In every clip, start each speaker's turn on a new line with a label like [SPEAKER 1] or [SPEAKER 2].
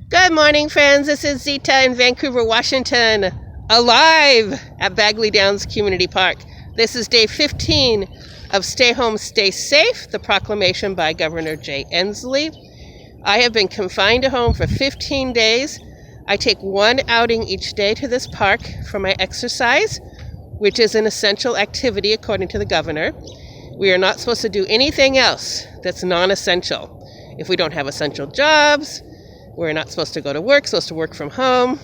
[SPEAKER 1] Good morning, friends. This is Zita in Vancouver, Washington, alive at Bagley Downs Community Park. This is day 15 of Stay Home, Stay Safe, the proclamation by Governor Jay Inslee. I have been confined to home for 15 days. I take one outing each day to this park for my exercise, which is an essential activity according to the governor. We are not supposed to do anything else that's non-essential. If we don't have essential jobs, we're not supposed to go to work, supposed to work from home,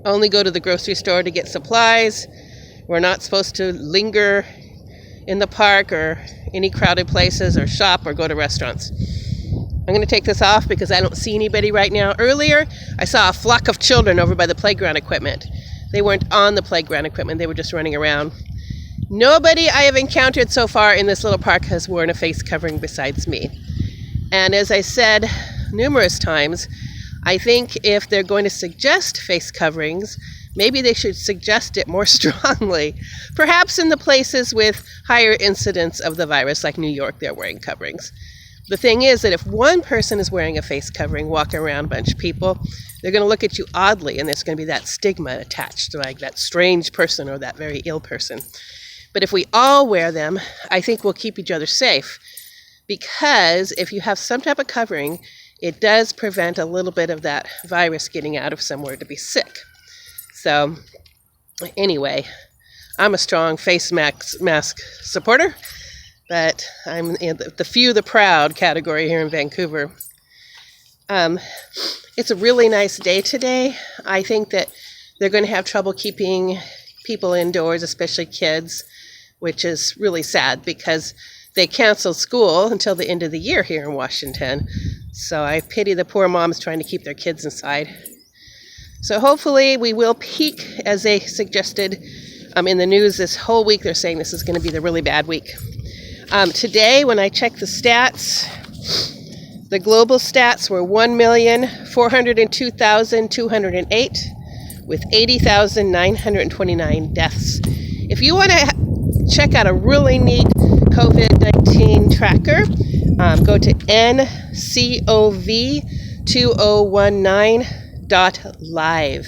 [SPEAKER 1] only go to the grocery store to get supplies. We're not supposed to linger in the park or any crowded places or shop or go to restaurants. I'm going to take this off because I don't see anybody right now. Earlier, I saw a flock of children over by the playground equipment. They weren't on the playground equipment, they were just running around. Nobody I have encountered so far in this little park has worn a face covering besides me. And as I said numerous times, I think if they're going to suggest face coverings, maybe they should suggest it more strongly. Perhaps in the places with higher incidence of the virus, like New York, they're wearing coverings. The thing is that if one person is wearing a face covering, walking around a bunch of people, they're going to look at you oddly, and there's going to be that stigma attached to like that strange person or that very ill person. But if we all wear them, I think we'll keep each other safe. Because if you have some type of covering, it does prevent a little bit of that virus getting out of somewhere to be sick. So anyway, I'm a strong face mask supporter, but I'm in the few, the proud category here in Vancouver. It's a really nice day today. I think that they're going to have trouble keeping people indoors, especially kids, which is really sad because they canceled school until the end of the year here in Washington. So I pity the poor moms trying to keep their kids inside. So hopefully we will peak, as they suggested in the news this whole week. They're saying this is going to be the really bad week. Today, when I checked the stats, the global stats were 1,402,208 with 80,929 deaths. If you want to check out a really neat COVID-19 tracker, go to ncov2019.live.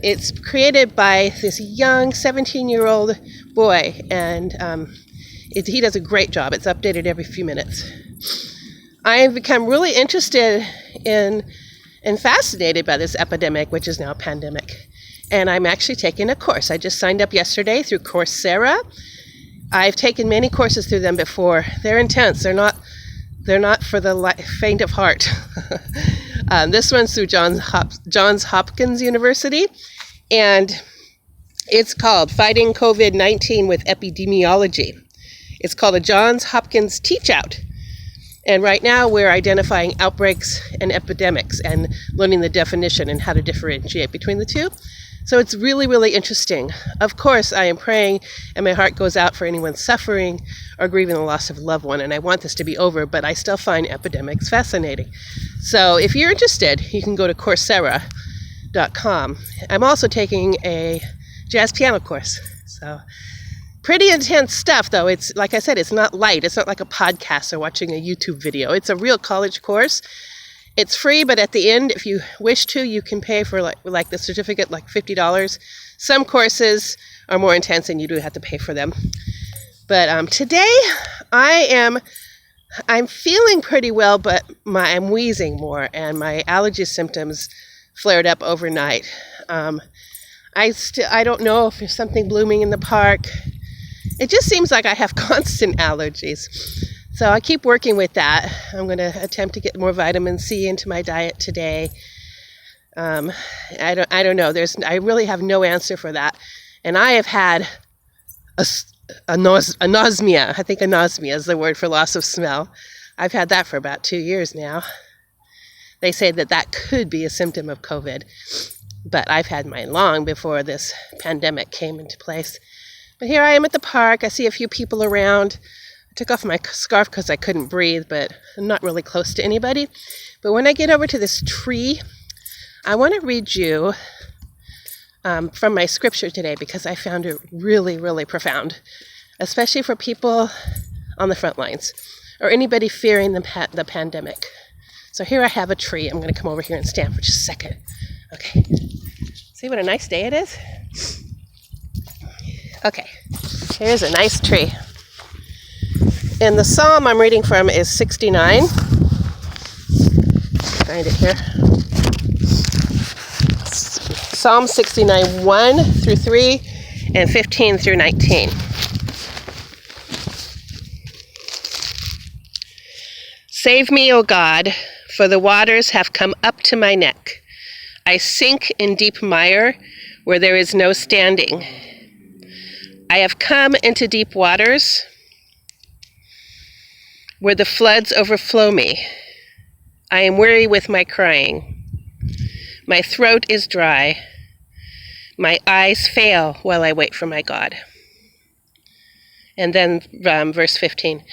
[SPEAKER 1] It's created by this young 17-year-old boy, and he does a great job. It's updated every few minutes. I have become really interested in and fascinated by this epidemic, which is now a pandemic. And I'm actually taking a course. I just signed up yesterday through Coursera. I've taken many courses through them before. They're intense. They're not for the faint of heart. This one's through Johns Hopkins University, and it's called Fighting COVID-19 with Epidemiology. It's called a Johns Hopkins Teach Out. And right now we're identifying outbreaks and epidemics and learning the definition and how to differentiate between the two. So it's really, really interesting. Of course, I am praying and my heart goes out for anyone suffering or grieving the loss of a loved one. And I want this to be over, but I still find epidemics fascinating. So if you're interested, you can go to Coursera.com. I'm also taking a jazz piano course. So pretty intense stuff, though. It's like I said, it's not light. It's not like a podcast or watching a YouTube video. It's a real college course. It's free, but at the end, if you wish to, you can pay for like the certificate, like $50. Some courses are more intense and you do have to pay for them. But today, I'm feeling pretty well, but I'm wheezing more and my allergy symptoms flared up overnight. I don't know if there's something blooming in the park. It just seems like I have constant allergies. So I keep working with that. I'm going to attempt to get more vitamin C into my diet today. I don't know. I really have no answer for that. And I have had anosmia. I think anosmia is the word for loss of smell. I've had that for about 2 years now. They say that could be a symptom of COVID. But I've had mine long before this pandemic came into place. But here I am at the park. I see a few people around. I took off my scarf because I couldn't breathe, but I'm not really close to anybody. But when I get over to this tree, I want to read you from my scripture today because I found it really, really profound, especially for people on the front lines or anybody fearing the pandemic. So here I have a tree. I'm going to come over here and stand for just a second. Okay. See what a nice day it is? Okay. Here's a nice tree. And the psalm I'm reading from is 69. Find it here. Psalm 69, 1 through 3 and 15 through 19. Save me, O God, for the waters have come up to my neck. I sink in deep mire where there is no standing. I have come into deep waters where the floods overflow me. I am weary with my crying. My throat is dry. My eyes fail while I wait for my God. And then verse 15.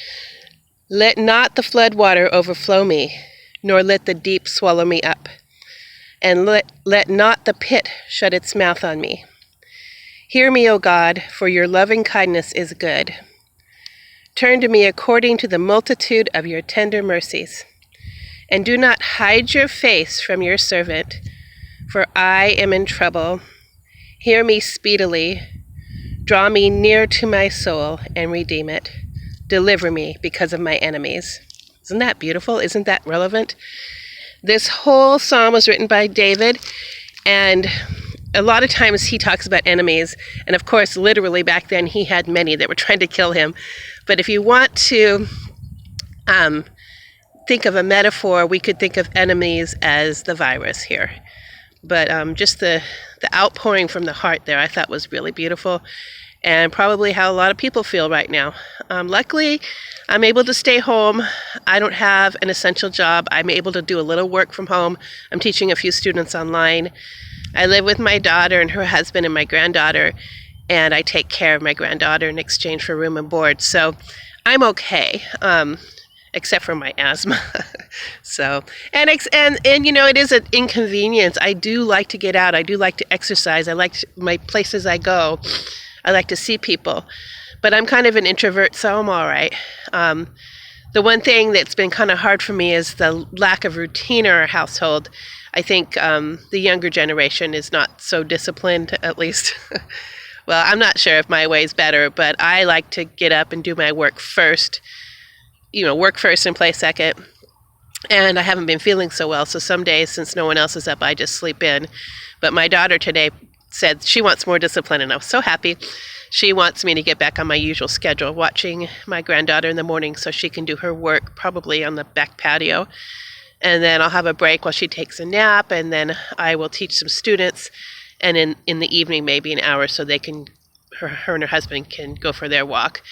[SPEAKER 1] Let not the flood water overflow me, nor let the deep swallow me up. And let not the pit shut its mouth on me. Hear me, O God, for your loving kindness is good. Turn to me according to the multitude of your tender mercies. And do not hide your face from your servant, for I am in trouble. Hear me speedily. Draw me near to my soul and redeem it. Deliver me because of my enemies. Isn't that beautiful? Isn't that relevant? This whole psalm was written by David, and a lot of times he talks about enemies, and of course, literally back then he had many that were trying to kill him. But if you want to think of a metaphor, we could think of enemies as the virus here. But just the outpouring from the heart there I thought was really beautiful, and probably how a lot of people feel right now. Luckily, I'm able to stay home. I don't have an essential job. I'm able to do a little work from home. I'm teaching a few students online. I live with my daughter and her husband and my granddaughter, and I take care of my granddaughter in exchange for room and board. So I'm okay, except for my asthma. So, and you know, it is an inconvenience. I do like to get out. I do like to exercise. I like my places I go. I like to see people, but I'm kind of an introvert, so I'm all right. The one thing that's been kind of hard for me is the lack of routine in our household. I think the younger generation is not so disciplined, at least. Well, I'm not sure if my way is better, but I like to get up and do my work first. You know, work first and play second. And I haven't been feeling so well, so some days, since no one else is up, I just sleep in. But my daughter today said she wants more discipline, and I was so happy. She wants me to get back on my usual schedule, watching my granddaughter in the morning so she can do her work, probably on the back patio. And then I'll have a break while she takes a nap, and then I will teach some students, and in the evening, maybe an hour, so they can, her and her husband can go for their walk.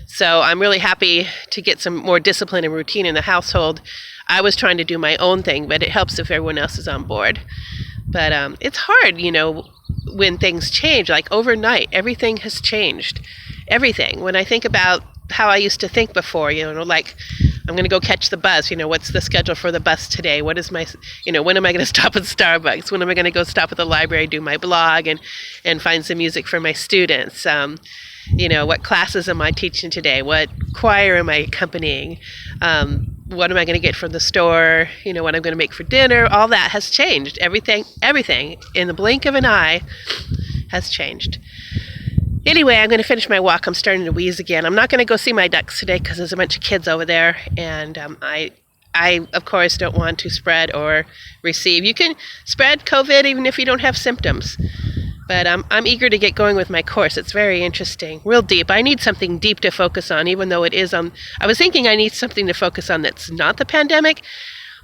[SPEAKER 1] So I'm really happy to get some more discipline and routine in the household. I was trying to do my own thing, but it helps if everyone else is on board. But it's hard, you know, when things change. Like overnight, everything has changed. Everything. When I think about how I used to think before, you know, like I'm going to go catch the bus. You know, what's the schedule for the bus today? What is my, you know, when am I going to stop at Starbucks? When am I going to go stop at the library, do my blog and find some music for my students? You know, what classes am I teaching today? What choir am I accompanying? What am I going to get from the store? You know, what I'm going to make for dinner? All that has changed. Everything in the blink of an eye has changed. Anyway, I'm going to finish my walk. I'm starting to wheeze again. I'm not going to go see my ducks today because there's a bunch of kids over there, and I, of course, don't want to spread or receive. You can spread COVID even if you don't have symptoms. But I'm eager to get going with my course. It's very interesting, real deep. I need something deep to focus on, even though it is on. I was thinking I need something to focus on that's not the pandemic,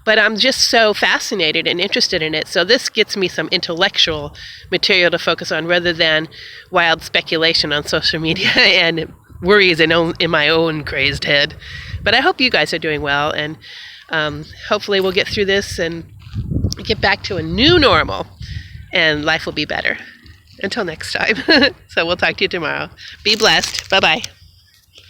[SPEAKER 1] but I'm just so fascinated and interested in it. So this gets me some intellectual material to focus on rather than wild speculation on social media and worries in my own crazed head. But I hope you guys are doing well, and hopefully we'll get through this and get back to a new normal, and life will be better. Until next time. So we'll talk to you tomorrow. Be blessed. Bye-bye.